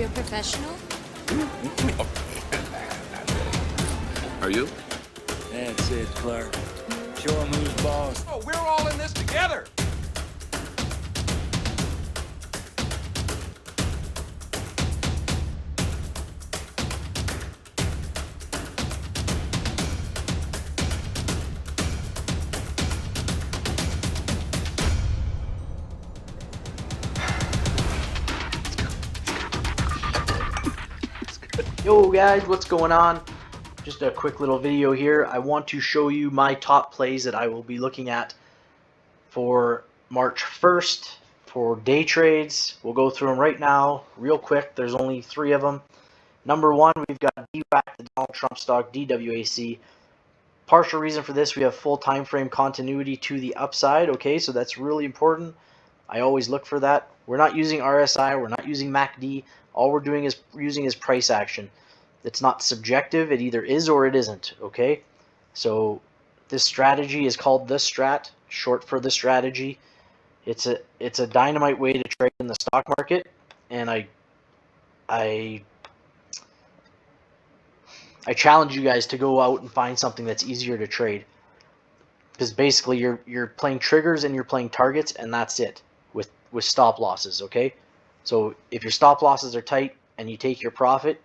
you're a professional? Are you? That's it, Clark. Show him who's boss. Oh, we're all in this together. Yo guys, what's going on? Just a quick little video here. I want to show you my top plays that I will be looking at for March 1st for day trades. We'll go through them right now real quick. There's only 3 of them. Number 1, we've got DWAC, the Donald Trump stock, DWAC. Partial reason for this, we have full time frame continuity to the upside. Okay, so that's really important. I always look for that. We're not using RSI, we're not using MACD. All we're doing is using is price action. It's not subjective, it either is or it isn't, okay? So this strategy is called the Strat, short for the strategy. It's a dynamite way to trade in the stock market, and I challenge you guys to go out and find something that's easier to trade. Because basically you're playing triggers and you're playing targets, and that's it with stop losses, okay? So if your stop losses are tight and you take your profit,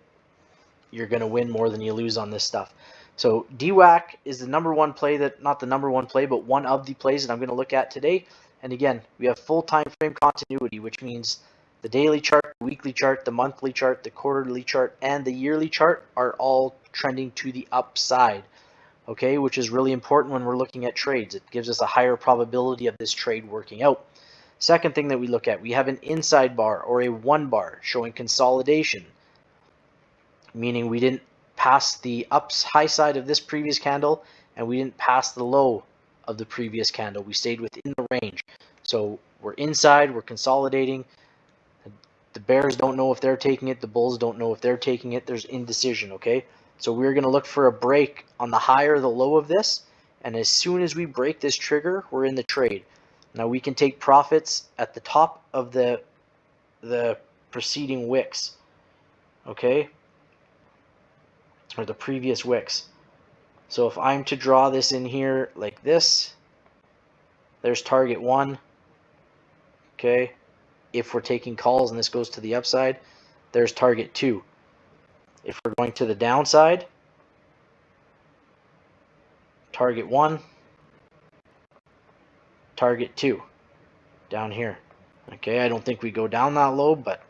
you're going to win more than you lose on this stuff. So DWAC is the number 1 play, that not the number 1 play, but one of the plays that I'm going to look at today. And again, we have full time frame continuity, which means the daily chart, the weekly chart, the monthly chart, the quarterly chart, and the yearly chart are all trending to the upside. Okay, which is really important when we're looking at trades. It gives us a higher probability of this trade working out. Second thing that we look at, we have an inside bar or a 1 bar showing consolidation, meaning we didn't pass the high side of this previous candle and we didn't pass the low of the previous candle. We stayed within the range. So we're inside, we're consolidating. The bears don't know if they're taking it, the bulls don't know if they're taking it. There's indecision, okay? So we're going to look for a break on the high or the low of this, and as soon as we break this trigger, we're in the trade. Now we can take profits at the top of the preceding wicks, okay? Or the previous wicks. So if I'm to draw this in here like this, there's target 1, okay? If we're taking calls and this goes to the upside, there's target 2. If we're going to the downside, target 1, target 2 down here. Okay, I don't think we go down that low, but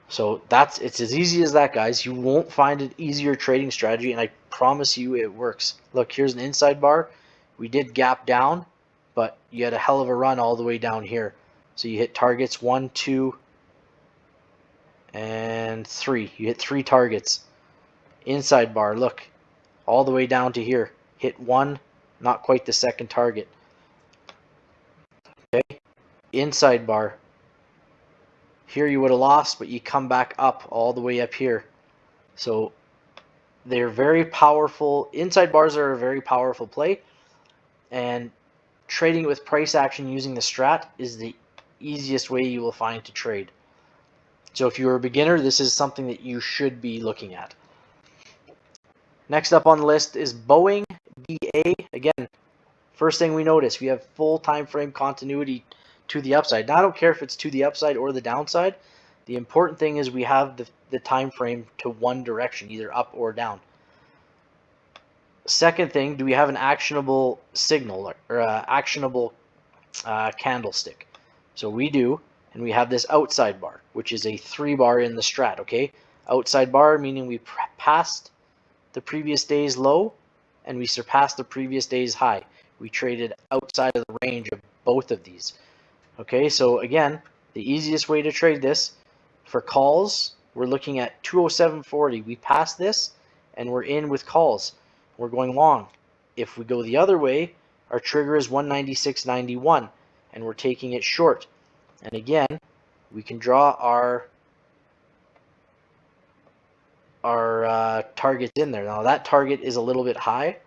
so it's as easy as that, guys. You won't find an easier trading strategy, and I promise you it works. Look, here's an inside bar. We did gap down, but you had a hell of a run all the way down here. So you hit targets 1, 2, and 3. You hit 3 targets. Inside bar, look, all the way down to here. Hit 1, not quite the second target. Okay, inside bar. Here you would have lost, but you come back up all the way up here. So they're very powerful. Inside bars are a very powerful play, and trading with price action using the Strat is the easiest way you will find to trade. So if you're a beginner, this is something that you should be looking at. Next up on the list is Boeing BA. Again, first thing we notice, we have full time frame continuity to the upside. Now I don't care if it's to the upside or the downside. The important thing is we have the time frame to one direction, either up or down. Second thing, do we have an actionable signal or actionable candlestick? So we do, and we have this outside bar, which is a 3 bar in the Strat, okay? Outside bar meaning we passed the previous day's low and we surpassed the previous day's high. We traded outside of the range of both of these. Okay, so again, the easiest way to trade this, for calls, we're looking at 207.40. We passed this and we're in with calls. We're going long. If we go the other way, our trigger is 196.91 and we're taking it short. And again, we can draw our targets in there. Now that target is a little bit high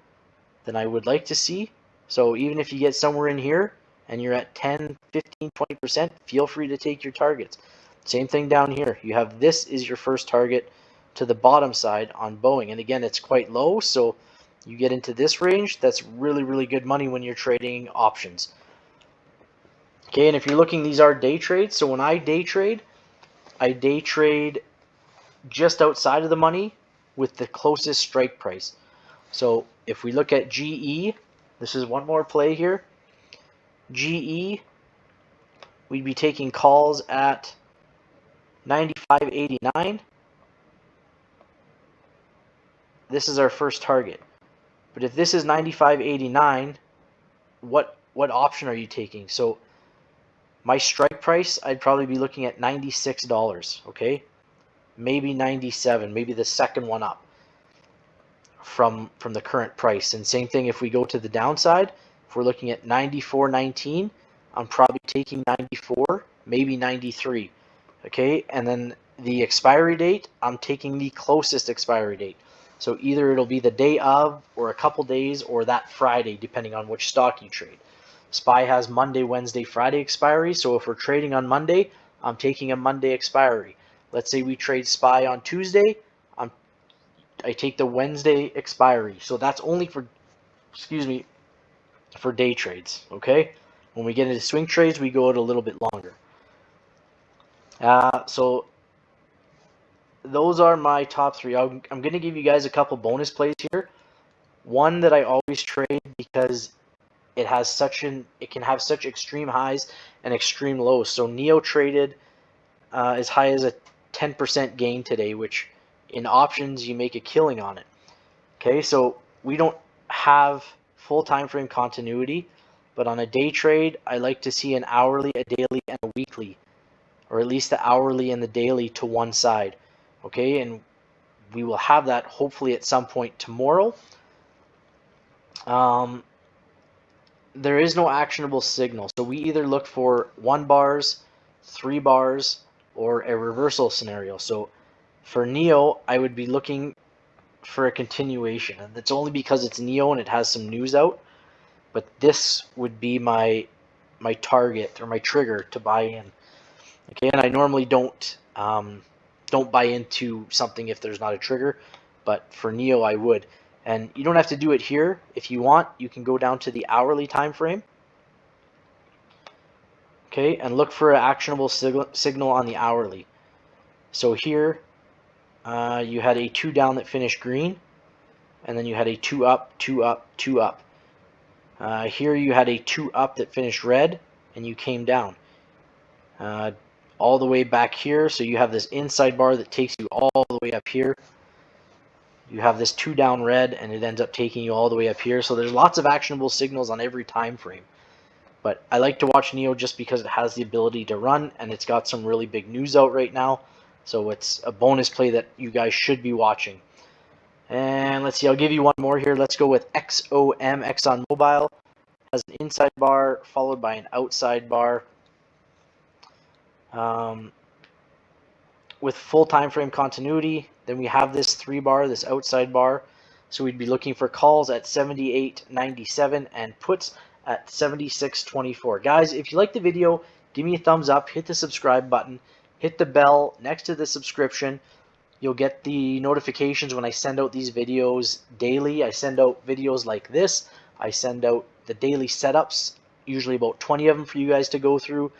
than I would like to see. So even if you get somewhere in here and you're at 10, 15, 20%, feel free to take your targets. Same thing down here. You have this is your first target to the bottom side on Boeing. And again, it's quite low, so you get into this range. That's really, really good money when you're trading options. Okay, and if you're looking, these are day trades. So when I day trade just outside of the money with the closest strike price. So if we look at GE, this is one more play here. GE, we'd be taking calls at 95.89. This is our first target. But if this is 95.89, what option are you taking? So my strike price, I'd probably be looking at $96, okay? Maybe 97, maybe the second one up from the current price. And same thing if we go to the downside, if we're looking at 94.19, I'm probably taking 94, maybe 93. Okay, and then the expiry date, I'm taking the closest expiry date. So either it'll be the day of, or a couple days, or that Friday, depending on which stock you trade. SPY has Monday, Wednesday, Friday expiry. So if we're trading on Monday, I'm taking a Monday expiry. Let's say we trade SPY on Tuesday, I take the Wednesday expiry. So that's only for, for day trades, okay? When we get into swing trades, we go out a little bit longer. So those are my top three. I'm going to give you guys a couple bonus plays here. One that I always trade because it can have such extreme highs and extreme lows. So Neo traded as high as a 10% gain today, which in options you make a killing on it. Okay, so we don't have full time frame continuity, but on a day trade, I like to see an hourly, a daily, and a weekly, or at least the hourly and the daily to one side. Okay, and we will have that hopefully at some point tomorrow. There is no actionable signal, so we either look for 1 bars, 3 bars, or a reversal scenario. So for Neo, I would be looking for a continuation, and it's only because it's Neo and it has some news out. But this would be my target or my trigger to buy in. Okay, and I normally don't buy into something if there's not a trigger, but for Neo I would. And you don't have to do it here. If you want, you can go down to the hourly time frame. Okay, and look for an actionable signal on the hourly. So here, you had a 2 down that finished green, and then you had a 2 up, 2 up, 2 up. Here you had a 2 up that finished red, and you came down. All the way back here, so you have this inside bar that takes you all the way up here. You have this 2 down red, and it ends up taking you all the way up here. So there's lots of actionable signals on every time frame. But I like to watch Neo just because it has the ability to run, and it's got some really big news out right now. So it's a bonus play that you guys should be watching. And let's see, I'll give you one more here. Let's go with XOM, ExxonMobil. Has an inside bar followed by an outside bar. With full time frame continuity, then we have this 3 bar, this outside bar. So we'd be looking for calls at 78.97 and puts at 76.24. Guys, if you like the video, give me a thumbs up, hit the subscribe button, hit the bell next to the subscription. You'll get the notifications when I send out these videos daily. I send out videos like this. I send out the daily setups, usually about 20 of them for you guys to go through.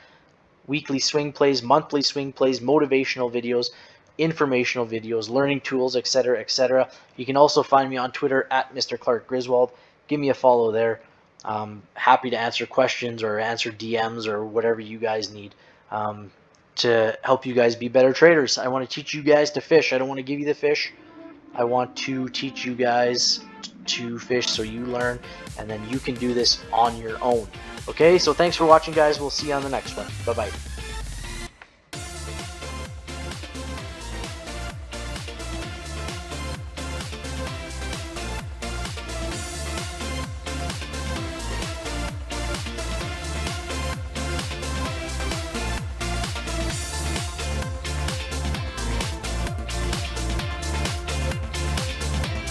Weekly swing plays, monthly swing plays, motivational videos, informational videos, learning tools, etc., etc. You can also find me on Twitter at Mr. Clark Griswold. Give me a follow there. Happy to answer questions or answer DMs or whatever you guys need to help you guys be better traders. I want to teach you guys to fish. I don't want to give you the fish. I want to teach you guys to fish so you learn, and then you can do this on your own. Okay, so thanks for watching, guys. We'll see you on the next one. Bye-bye.